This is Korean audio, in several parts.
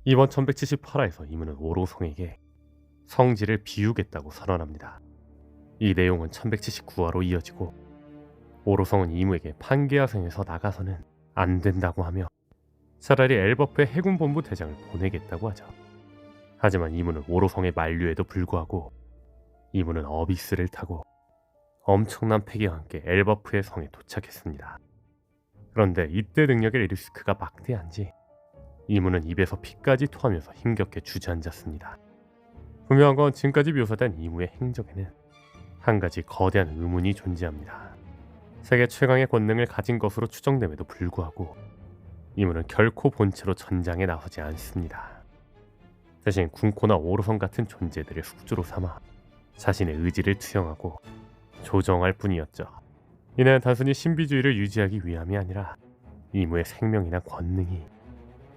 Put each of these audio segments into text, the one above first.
이번 1178화에서 이무는 오로성에게 성지를 비우겠다고 선언합니다. 이 내용은 1179화로 이어지고 오로성은 이무에게 판게아성에서 나가서는 안 된다고 하며 차라리 엘버프의 해군본부 대장을 보내겠다고 하죠. 하지만 이무는 오로성의 만류에도 불구하고 이무는 어비스를 타고 엄청난 패기와 함께 엘버프의 성에 도착했습니다. 그런데 이때 능력의 리스크가 막대한지 이무는 입에서 피까지 토하면서 힘겹게 주저앉았습니다. 분명한 건 지금까지 묘사된 이무의 행적에는 한 가지 거대한 의문이 존재합니다. 세계 최강의 권능을 가진 것으로 추정됨에도 불구하고 이무는 결코 본체로 전장에 나서지 않습니다. 대신 군코나 오로성 같은 존재들의 숙주로 삼아 자신의 의지를 투영하고 조정할 뿐이었죠. 이는 단순히 신비주의를 유지하기 위함이 아니라 이무의 생명이나 권능이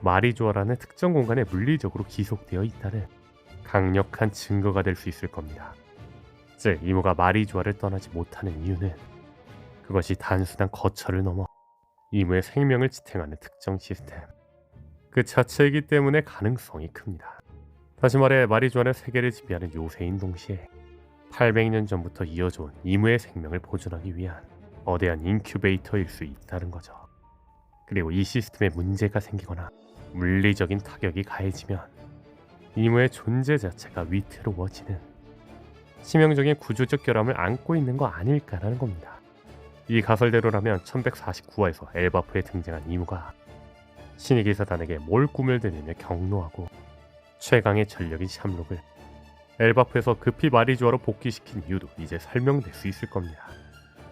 마리조아라는 특정 공간에 물리적으로 기속되어 있다는 강력한 증거가 될 수 있을 겁니다. 즉, 이무가 마리조아를 떠나지 못하는 이유는 그것이 단순한 거처를 넘어 이무의 생명을 지탱하는 특정 시스템 그 자체이기 때문에 가능성이 큽니다. 다시 말해 마리조아는 세계를 지배하는 요새인 동시에 800년 전부터 이어져온 이무의 생명을 보존하기 위한 거대한 인큐베이터일 수 있다는 거죠. 그리고 이 시스템에 문제가 생기거나 물리적인 타격이 가해지면 이무의 존재 자체가 위태로워지는 치명적인 구조적 결함을 안고 있는 거 아닐까라는 겁니다. 이 가설대로라면 1149화에서 엘바프에 등장한 이무가 신의 기사단에게 뭘 꿈을 대느며 경로하고 최강의 전력인 샴록을 엘바프에서 급히 마리조아로 복귀시킨 이유도 이제 설명될 수 있을 겁니다.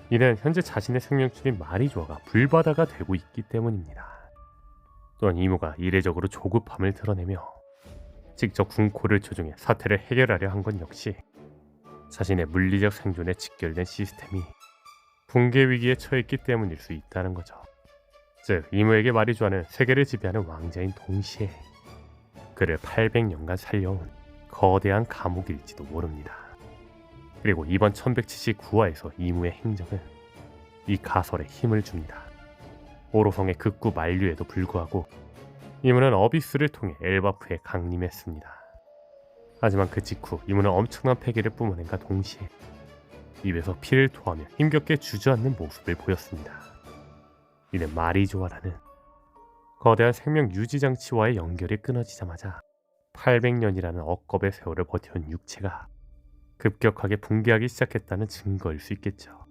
이는 현재 자신의 생명줄인 마리조아가 불바다가 되고 있기 때문입니다. 또한 이무가 이례적으로 조급함을 드러내며 직접 군코를 조종해 사태를 해결하려 한 건 역시 자신의 물리적 생존에 직결된 시스템이 붕괴 위기에 처했기 때문일 수 있다는 거죠. 즉, 이무에게 마리조아는 세계를 지배하는 왕자인 동시에 그를 800년간 살려온 거대한 감옥일지도 모릅니다. 그리고 이번 1179화에서 이무의 행적은 이 가설에 힘을 줍니다. 오로성의 극구 만류에도 불구하고 이무는 어비스를 통해 엘바프에 강림했습니다. 하지만 그 직후 이무는 엄청난 패기를 뿜어낸과 동시에 입에서 피를 토하며 힘겹게 주저앉는 모습을 보였습니다. 이는 마리조아라는 거대한 생명 유지 장치와의 연결이 끊어지자마자 800년이라는 억겁의 세월을 버텨온 육체가 급격하게 붕괴하기 시작했다는 증거일 수 있겠죠.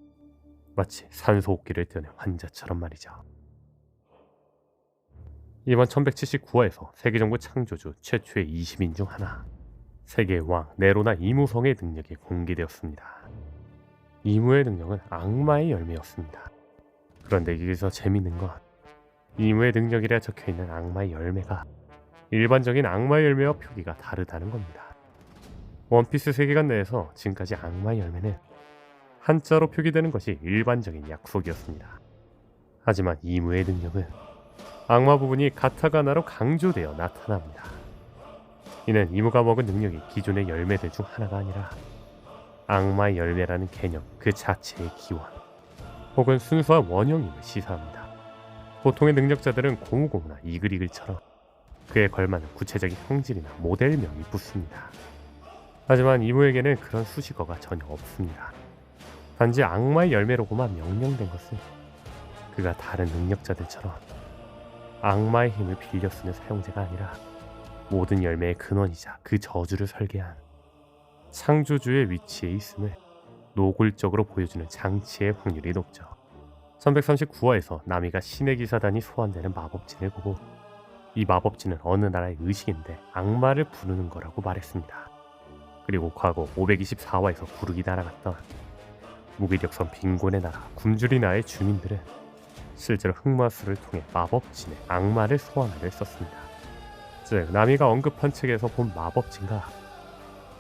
마치 산소 호흡기를 떼어낸 환자처럼 말이죠. 이번 1179화에서 세계정부 창조주 최초의 20인 중 하나 세계의 왕 네로나 이무성의 능력이 공개되었습니다. 이무의 능력은 악마의 열매였습니다. 그런데 여기서 재밌는 건 이무의 능력이라 적혀있는 악마의 열매가 일반적인 악마의 열매와 표기가 다르다는 겁니다. 원피스 세계관 내에서 지금까지 악마의 열매는 한자로 표기되는 것이 일반적인 약속이었습니다. 하지만 이무의 능력은 악마 부분이 가타가나로 강조되어 나타납니다. 이는 이무가 먹은 능력이 기존의 열매들 중 하나가 아니라 악마의 열매라는 개념 그 자체의 기원 혹은 순수한 원형임을 시사합니다. 보통의 능력자들은 고무고무나 이글이글처럼 그에 걸맞는 구체적인 형질이나 모델명이 붙습니다. 하지만 이무에게는 그런 수식어가 전혀 없습니다. 단지 악마의 열매로고만 명령된 것은 그가 다른 능력자들처럼 악마의 힘을 빌려 쓰는 사용자가 아니라 모든 열매의 근원이자 그 저주를 설계한 창조주의 위치에 있음을 노골적으로 보여주는 장치의 확률이 높죠. 1139화에서 나미가 신의 기사단이 소환되는 마법진을 보고 이 마법진은 어느 나라의 의식인데 악마를 부르는 거라고 말했습니다. 그리고 과거 524화에서 부르기 날아갔던 무기력선 빈곤의 나라 굼주리나의 주민들은 실제로 흑마술을 통해 마법진에 악마를 소환하려 했었습니다. 즉, 나미가 언급한 책에서 본 마법진과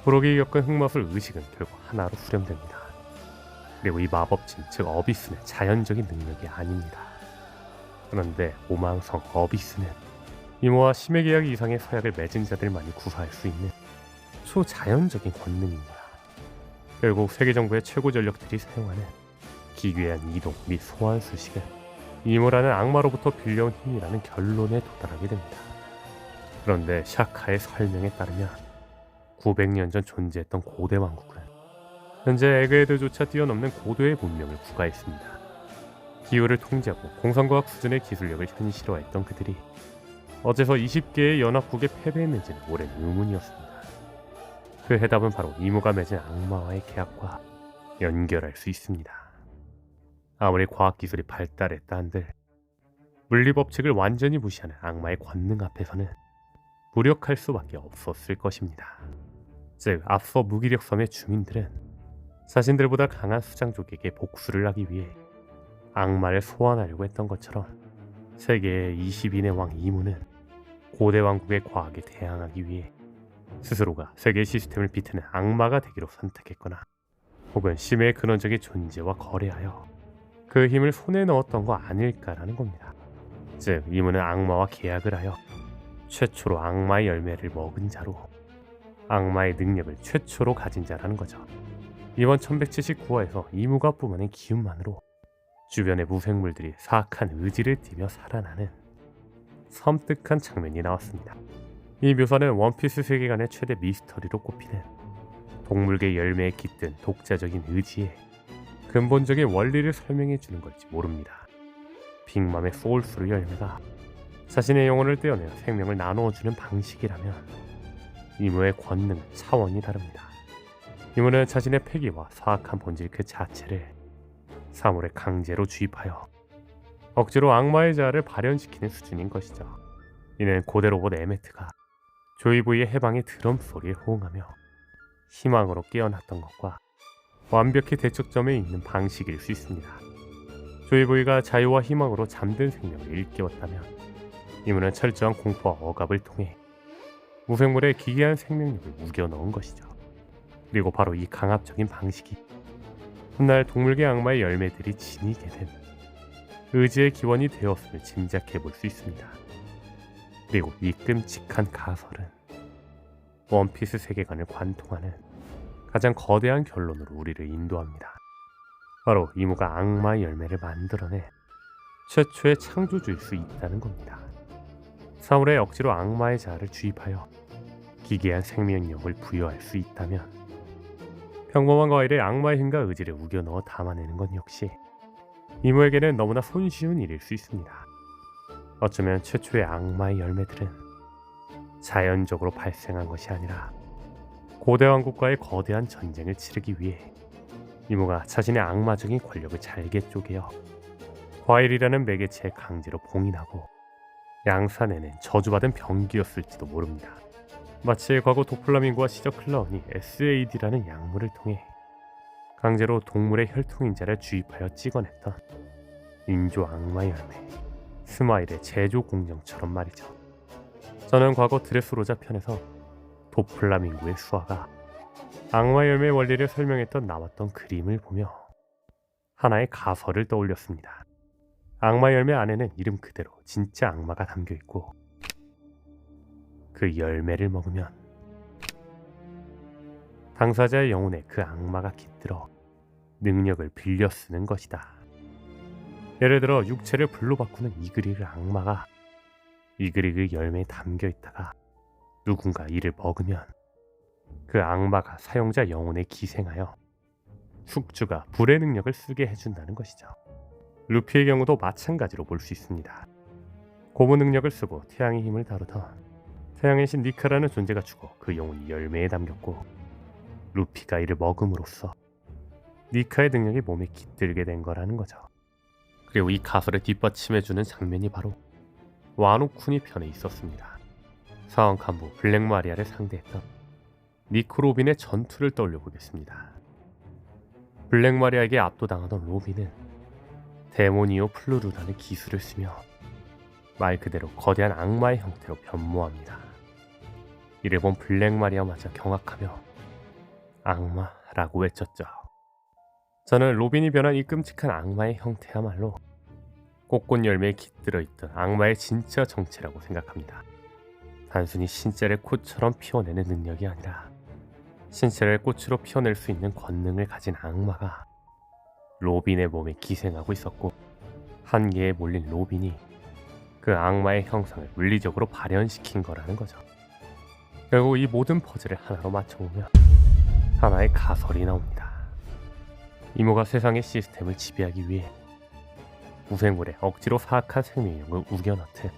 부록이 겪은 흑마술 의식은 결국 하나로 후렴됩니다. 그리고 이 마법진, 즉 어비스는 자연적인 능력이 아닙니다. 그런데 오망성 어비스는 이모와 심해 계약 이상의 서약을 맺은 자들만이 구사할 수 있는 초자연적인 권능입니다. 결국 세계정부의 최고 전력들이 사용하는 기괴한 이동 및 소환 수식은 이모라는 악마로부터 빌려온 힘이라는 결론에 도달하게 됩니다. 그런데 샤카의 설명에 따르면 900년 전 존재했던 고대 왕국은 현재 에그헤드조차 뛰어넘는 고도의 문명을 부과했습니다. 기후를 통제하고 공상과학 수준의 기술력을 현실화했던 그들이 어째서 20개의 연합국에 패배했는지는 오랜 의문이었습니다. 그 해답은 바로 이무가 맺은 악마와의 계약과 연결할 수 있습니다. 아무리 과학기술이 발달했다 한들 물리법칙을 완전히 무시하는 악마의 권능 앞에서는 무력할 수밖에 없었을 것입니다. 즉, 앞서 무기력 섬의 주민들은 자신들보다 강한 수장족에게 복수를 하기 위해 악마를 소환하려고 했던 것처럼 세계의 20인의 왕 이무는 고대 왕국의 과학에 대항하기 위해 스스로가 세계 시스템을 비트는 악마가 되기로 선택했거나 혹은 심해의 근원적인 존재와 거래하여 그 힘을 손에 넣었던 거 아닐까라는 겁니다. 즉, 이무는 악마와 계약을 하여 최초로 악마의 열매를 먹은 자로 악마의 능력을 최초로 가진 자라는 거죠. 이번 1179화에서 이무가 뿜어낸 기운만으로 주변의 무생물들이 사악한 의지를 띠며 살아나는 섬뜩한 장면이 나왔습니다. 이 묘사는 원피스 세계관의 최대 미스터리로 꼽히는 동물계 열매에 깃든 독자적인 의지에 근본적인 원리를 설명해 주는 걸지 모릅니다. 빅맘의 소울스루 열매가 자신의 영혼을 떼어내어 생명을 나누어주는 방식이라면 이무의 권능은 차원이 다릅니다. 이무는 자신의 패기와 사악한 본질 그 자체를 사물에 강제로 주입하여 억지로 악마의 자아를 발현시키는 수준인 것이죠. 이는 고대 로봇 에메트가 조이브이의 해방의 드럼 소리에 호응하며 희망으로 깨어났던 것과 완벽히 대척점에 있는 방식일 수 있습니다. 조이브이가 자유와 희망으로 잠든 생명을 일깨웠다면 이무는 철저한 공포와 억압을 통해 무생물의 기이한 생명력을 우겨 넣은 것이죠. 그리고 바로 이 강압적인 방식이 훗날 동물계 악마의 열매들이 지니게 된 의지의 기원이 되었음을 짐작해 볼 수 있습니다. 그리고 이 끔찍한 가설은 원피스 세계관을 관통하는 가장 거대한 결론으로 우리를 인도합니다. 바로 이무가 악마의 열매를 만들어내 최초의 창조주일 수 있다는 겁니다. 사물에 억지로 악마의 자아를 주입하여 기괴한 생명력을 부여할 수 있다면 평범한 과일에 악마의 힘과 의지를 우겨 넣어 담아내는 건 역시 이무에게는 너무나 손쉬운 일일 수 있습니다. 어쩌면 최초의 악마의 열매들은 자연적으로 발생한 것이 아니라 고대 왕국과의 거대한 전쟁을 치르기 위해 이무가 자신의 악마적인 권력을 잘게 쪼개어 과일이라는 매개체에 강제로 봉인하고 양산해낸 저주받은 병기였을지도 모릅니다. 마치 과거 도플라밍고와 시저 클라운이 SAD라는 약물을 통해 강제로 동물의 혈통인자를 주입하여 찍어냈던 인조 악마 열매 스마일의 제조 공정처럼 말이죠. 저는 과거 드레스로자 편에서 도플라밍고의 수아가 악마 열매 원리를 설명했던 나왔던 그림을 보며 하나의 가설을 떠올렸습니다. 악마 열매 안에는 이름 그대로 진짜 악마가 담겨있고 그 열매를 먹으면 당사자의 영혼에 그 악마가 깃들어 능력을 빌려 쓰는 것이다. 예를 들어 육체를 불로 바꾸는 이그리그 악마가 이그리그 열매에 담겨 있다가 누군가 이를 먹으면 그 악마가 사용자 영혼에 기생하여 숙주가 불의 능력을 쓰게 해준다는 것이죠. 루피의 경우도 마찬가지로 볼 수 있습니다. 고무 능력을 쓰고 태양의 힘을 다루던 태양의 신 니카라는 존재가 죽어 그 영혼이 열매에 담겼고 루피가 이를 먹음으로써 니카의 능력이 몸에 깃들게 된 거라는 거죠. 그리고 이 가설을 뒷받침해주는 장면이 바로 와노쿠니 편에 있었습니다. 사원 간부 블랙 마리아를 상대했던 니코 로빈의 전투를 떠올려 보겠습니다. 블랙 마리아에게 압도당하던 로빈은 데모니오 플루루라는 기술을 쓰며 말 그대로 거대한 악마의 형태로 변모합니다. 이를 본 블랙 마리아마저 경악하며 악마라고 외쳤죠. 저는 로빈이 변한 이 끔찍한 악마의 형태야말로 꽃꽃 열매에 깃들어 있던 악마의 진짜 정체라고 생각합니다. 단순히 신체를 꽃처럼 피워내는 능력이 아니라 신체를 꽃으로 피워낼 수 있는 권능을 가진 악마가 로빈의 몸에 기생하고 있었고 한계에 몰린 로빈이 그 악마의 형상을 물리적으로 발현시킨 거라는 거죠. 결국 이 모든 퍼즐을 하나로 맞춰보면 하나의 가설이 나옵니다. 이모가 세상의 시스템을 지배하기 위해 무생물에 억지로 사악한 생명력을 우겨넣듯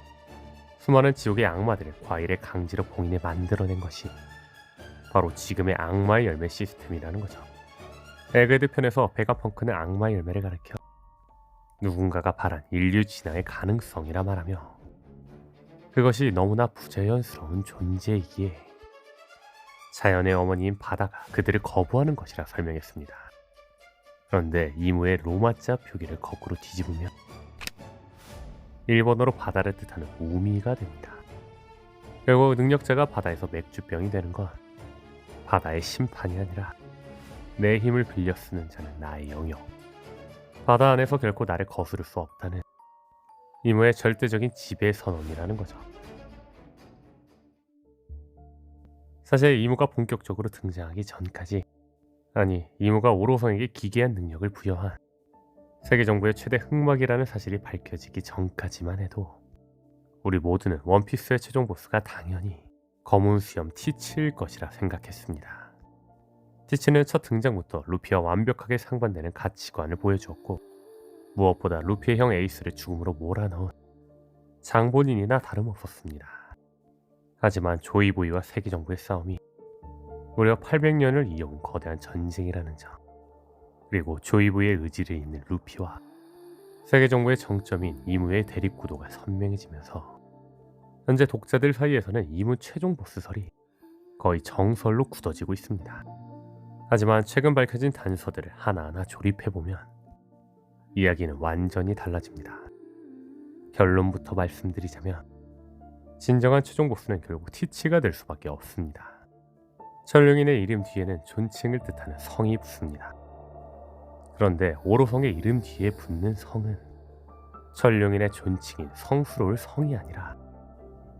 수많은 지옥의 악마들을 과일에 강제로 봉인해 만들어낸 것이 바로 지금의 악마의 열매 시스템이라는 거죠. 에그헤드 편에서 베가펑크는 악마의 열매를 가리켜 누군가가 바란 인류 진화의 가능성이라 말하며 그것이 너무나 부자연스러운 존재이기에 자연의 어머니인 바다가 그들을 거부하는 것이라 설명했습니다. 그런데 이무의 로마자 표기를 거꾸로 뒤집으면 일본어로 바다를 뜻하는 우미가 됩니다. 결국 능력자가 바다에서 맥주병이 되는 건 바다의 심판이 아니라 내 힘을 빌려 쓰는 자는 나의 영역, 바다 안에서 결코 나를 거스를 수 없다는 이무의 절대적인 지배 선언이라는 거죠. 사실 이무가 본격적으로 등장하기 전까지, 아니 이무가 오로성에게 기괴한 능력을 부여한 세계 정부의 최대 흑막이라는 사실이 밝혀지기 전까지만 해도 우리 모두는 원피스의 최종 보스가 당연히 검은 수염 티치일 것이라 생각했습니다. 티치는 첫 등장부터 루피와 완벽하게 상반되는 가치관을 보여주었고 무엇보다 루피의 형 에이스를 죽음으로 몰아넣은 장본인이나 다름없었습니다. 하지만 조이보이와 세계 정부의 싸움이 무려 800년을 이어온 거대한 전쟁이라는 점, 그리고 조이보이의 의지를 잇는 루피와 세계 정부의 정점인 이무의 대립구도가 선명해지면서 현재 독자들 사이에서는 이무 최종 보스설이 거의 정설로 굳어지고 있습니다. 하지만 최근 밝혀진 단서들을 하나하나 조립해보면 이야기는 완전히 달라집니다. 결론부터 말씀드리자면 진정한 최종 보스는 결국 티치가 될 수밖에 없습니다. 천룡인의 이름 뒤에는 존칭을 뜻하는 성이 붙습니다. 그런데 오로성의 이름 뒤에 붙는 성은 천룡인의 존칭인 성스러울 성이 아니라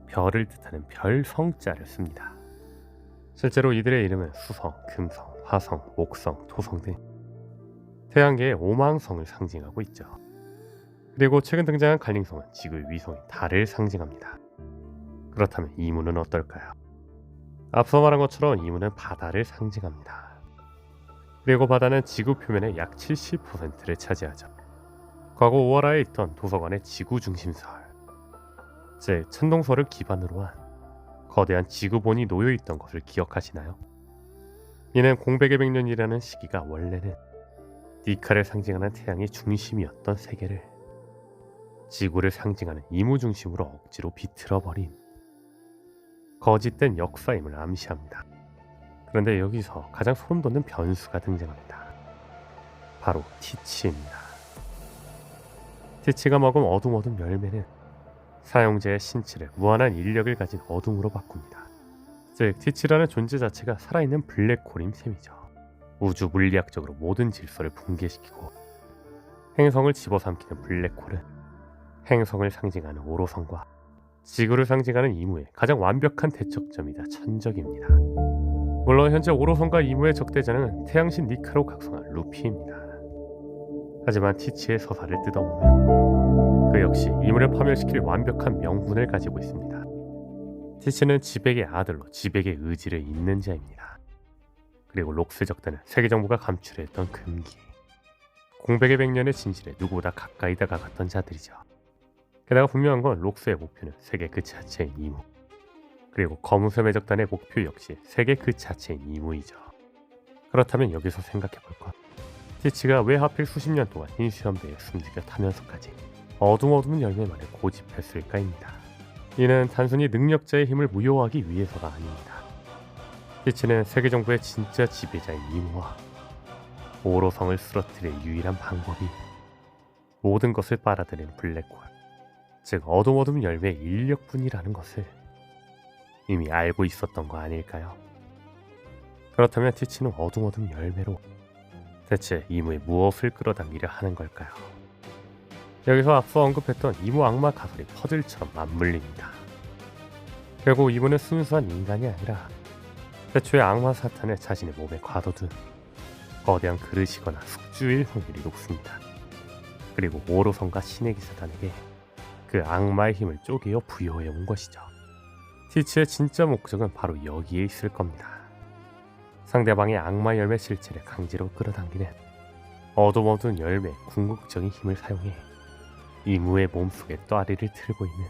별을 뜻하는 별성자를 씁니다. 실제로 이들의 이름은 수성, 금성, 화성, 목성, 토성 등 태양계의 오망성을 상징하고 있죠. 그리고 최근 등장한 갈림성은 지구의 위성인 달을 상징합니다. 그렇다면 이무는 어떨까요? 앞서 말한 것처럼 이무는 바다를 상징합니다. 그리고 바다는 지구 표면의 약 70%를 차지하죠. 과거 오하라에 있던 도서관의 지구 중심설, 즉 천동설을 기반으로 한 거대한 지구본이 놓여있던 것을 기억하시나요? 이는 공백의 100년이라는 시기가 원래는 니카를 상징하는 태양의 중심이었던 세계를 지구를 상징하는 이무 중심으로 억지로 비틀어버린 거짓된 역사임을 암시합니다. 그런데 여기서 가장 소름돋는 변수가 등장합니다. 바로 티치입니다. 티치가 먹은 어둠 열매는 사용자의 신체를 무한한 인력을 가진 어둠으로 바꿉니다. 즉 티치라는 존재 자체가 살아있는 블랙홀인 셈이죠. 우주 물리학적으로 모든 질서를 붕괴시키고 행성을 집어삼키는 블랙홀은 행성을 상징하는 오로성과 지구를 상징하는 이무의 가장 완벽한 대척점이다 천적입니다. 물론 현재 오로성과 이무의 적대자는 태양신 니카로 각성한 루피입니다. 하지만 티치의 서사를 뜯어보면 그 역시 이무를 파멸시킬 완벽한 명분을 가지고 있습니다. 티치는 지백의 아들로 지백의 의지를 잇는 자입니다. 그리고 록스 적대는 세계 정부가 감출했던 금기, 공백의 100년의 진실에 누구보다 가까이 다가갔던 자들이죠. 게다가 분명한 건 록스의 목표는 세계 그 자체인 이무, 그리고 검은섬 해적단의 목표 역시 세계 그 자체인 이무이죠. 그렇다면 여기서 생각해볼 것, 티치가 왜 하필 수십 년 동안 흰 수염대에 숨죽여 타면서까지 어둠 열매만을 고집했을까입니다. 이는 단순히 능력자의 힘을 무효하기 위해서가 아닙니다. 티치는 세계 정부의 진짜 지배자인 이무와 오로성을 쓰러뜨릴 유일한 방법이 모든 것을 빨아들이는 블랙홀, 즉 어둠 열매의 인력뿐이라는 것을 이미 알고 있었던 거 아닐까요? 그렇다면 티치는 어둠 열매로 대체 이무의 무엇을 끌어당기려 하는 걸까요? 여기서 앞서 언급했던 이무 악마 가설이 퍼즐처럼 맞물립니다. 결국 이무는 순수한 인간이 아니라 태초의 악마 사탄을 자신의 몸에 가둬둔 거대한 그릇이거나 숙주일 확률이 높습니다. 그리고 오로성과 신의 기사단에게 그 악마의 힘을 쪼개어 부여해 온 것이죠. 티치의 진짜 목적은 바로 여기에 있을 겁니다. 상대방의 악마 열매 실체를 강제로 끌어당기는 어둠어두운 열매의 궁극적인 힘을 사용해 이무의 몸속에 또아리를 틀고 있는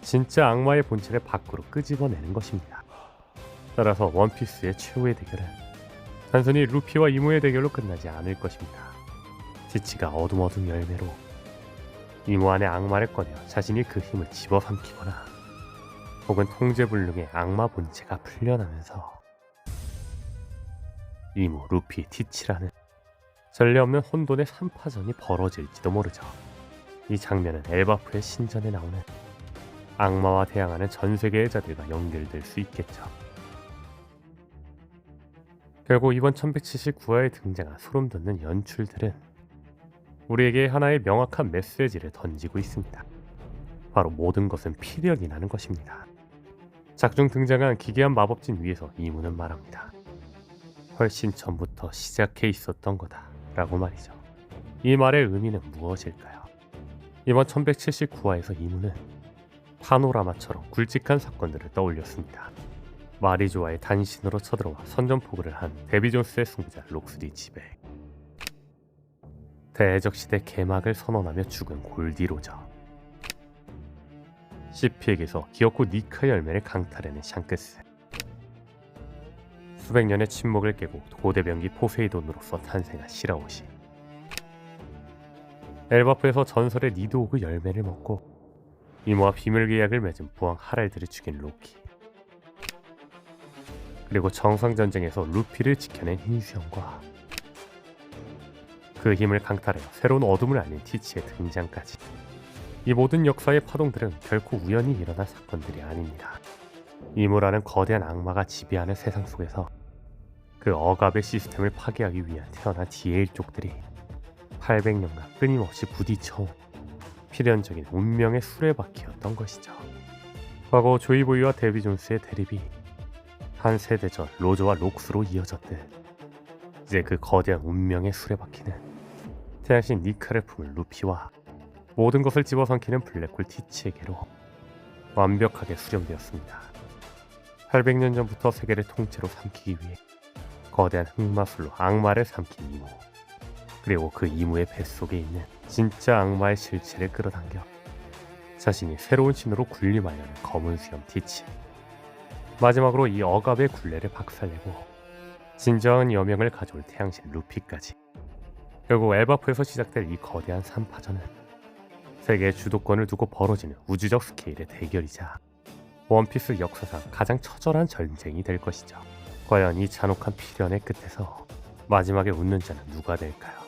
진짜 악마의 본체를 밖으로 끄집어내는 것입니다. 따라서 원피스의 최후의 대결은 단순히 루피와 이무의 대결로 끝나지 않을 것입니다. 티치가 어둠어두운 열매로 이무 안의 악마를 꺼내 자신이 그 힘을 집어삼키거나 혹은 통제불능의 악마 본체가 풀려나면서 이무, 루피, 티치라는 전례 없는 혼돈의 3파전이 벌어질지도 모르죠. 이 장면은 엘바프의 신전에 나오는 악마와 대항하는 전 세계의 자들과 연결될 수 있겠죠. 결국 이번 1179화에 등장한 소름돋는 연출들은 우리에게 하나의 명확한 메시지를 던지고 있습니다. 바로 모든 것은 필연이라는 것입니다. 작중 등장한 기괴한 마법진 위에서 이무는 말합니다. 훨씬 전부터 시작해 있었던 거다 라고 말이죠. 이 말의 의미는 무엇일까요? 이번 1179화에서 이무는 파노라마처럼 굵직한 사건들을 떠올렸습니다. 마리조아의 단신으로 쳐들어와 선전포고를 한 데비 존스의 승부자 록스리 집에 대적시대 개막을 선언하며 죽은 골디 로저, 시피에게서 기어코 니카 열매를 강탈해낸 샹크스, 수백 년의 침묵을 깨고 고대병기 포세이돈으로서 탄생한 시라오시, 엘바프에서 전설의 니드오그 열매를 먹고 이모와 비밀 계약을 맺은 부왕 하랄드를 죽인 로키, 그리고 정상전쟁에서 루피를 지켜낸 흰수염과 그 힘을 강탈하여 새로운 어둠을 알린 티치의 등장까지, 이 모든 역사의 파동들은 결코 우연히 일어난 사건들이 아닙니다. 이무라는 거대한 악마가 지배하는 세상 속에서 그 억압의 시스템을 파괴하기 위해 태어난 디에일족들이 800년간 끊임없이 부딪혀온 필연적인 운명의 수레바퀴였던 것이죠. 과거 조이보이와 데비 존스의 대립이 한 세대 전 로저와 록스로 이어졌듯 이제 그 거대한 운명의 수레바퀴는 태양신 니카를 품을 루피와 모든 것을 집어삼키는 블랙홀 티치에게로 완벽하게 수렴되었습니다. 800년 전부터 세계를 통째로 삼키기 위해 거대한 흑마술로 악마를 삼킨 이무, 그리고 그 이무의 뱃속에 있는 진짜 악마의 실체를 끌어당겨 자신이 새로운 신으로 군림하려는 검은 수염 티치, 마지막으로 이 억압의 굴레를 박살내고 진정한 여명을 가져올 태양신 루피까지, 결국 엘바프에서 시작될 이 거대한 3파전은 세계의 주도권을 두고 벌어지는 우주적 스케일의 대결이자 원피스 역사상 가장 처절한 전쟁이 될 것이죠. 과연 이 잔혹한 필연의 끝에서 마지막에 웃는 자는 누가 될까요?